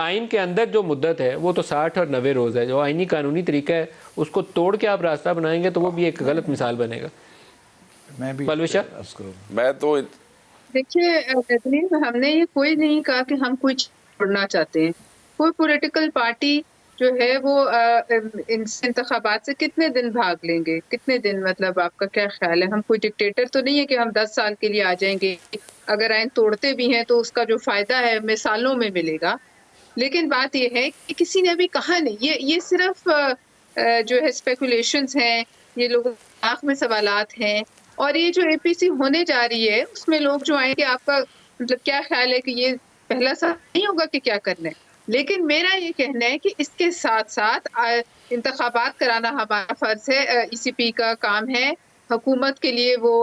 آئین کے اندر جو مدت ہے وہ تو 60 اور 90 روز ہے، جو آئینی قانونی طریقہ ہے اس کو توڑ کے آپ راستہ بنائیں گے تو وہ بھی ایک غلط مثال بنے گا۔ میں بھی پلوشہ میں تو دیکھیے ہم نے یہ کوئی نہیں کہا کہ ہم کوئی چھوڑنا چاہتے ہیں۔ کوئی پولیٹیکل پارٹی جو ہے وہ ان انتخابات سے کتنے دن بھاگ لیں گے، کتنے دن، مطلب آپ کا کیا خیال ہے؟ ہم کوئی ڈکٹیٹر تو نہیں ہے کہ ہم 10 سال کے لیے آ جائیں گے، اگر آئین توڑتے بھی ہیں تو اس کا جو فائدہ ہے ہمیں سالوں میں ملے گا۔ لیکن بات یہ ہے کہ کسی نے ابھی کہا نہیں، یہ صرف جو ہے اسپیکولیشنز ہیں، یہ لوگوں کے دماغ میں سوالات ہیں، اور یہ جو اے پی سی ہونے جا رہی ہے اس میں لوگ جو آئیں گے، آپ کا مطلب کیا خیال ہے کہ یہ پہلا سال نہیں ہوگا کہ کیا کرنا ہے؟ لیکن میرا یہ کہنا ہے کہ اس کے ساتھ ساتھ انتخابات کرانا ہمارا فرض ہے، ای سی پی کا کام ہے، حکومت کے لیے وہ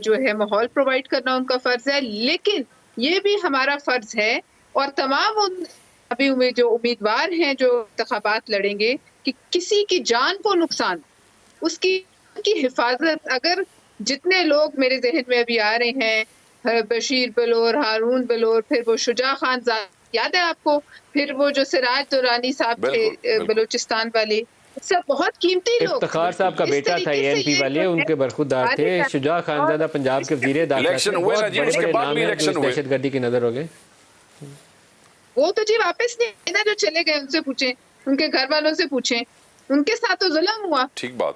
جو ہے ماحول پرووائڈ کرنا ان کا فرض ہے، لیکن یہ بھی ہمارا فرض ہے اور تمام ان ابھی جو امیدوار ہیں جو انتخابات لڑیں گے کہ کسی کی جان کو نقصان، اس کی حفاظت، اگر جتنے لوگ میرے ذہن میں ابھی آ رہے ہیں، بشیر بلور، ہارون بلور، پھر وہ شجاع خان یاد ہے آپ کو، پھر وہ جو سراج دورانی صاحب تھے بالکل بلوچستان والے، سب بہت قیمتی لوگ افتخار صاحب کا اس بیٹا تھا طریقے اے سے این پی یہ والے، جو ان ہے کے برخودار تھے، شجاع خانزادہ پنجاب کے وزیر داخلہ الیکشن تھے، ہوئے نا بہت جی، بڑے اس کے بڑے بعد نام بھی ہیں جو الیکشن اس ہوئے۔ دہشت گردی کی نظر ہو گئے۔ وہ تو جی واپس نہیں نا، جو چلے گئے ان سے پوچھیں، ان کے گھر والوں سے پوچھیں، ان کے ساتھ تو ظلم ہوا۔ ٹھیک بات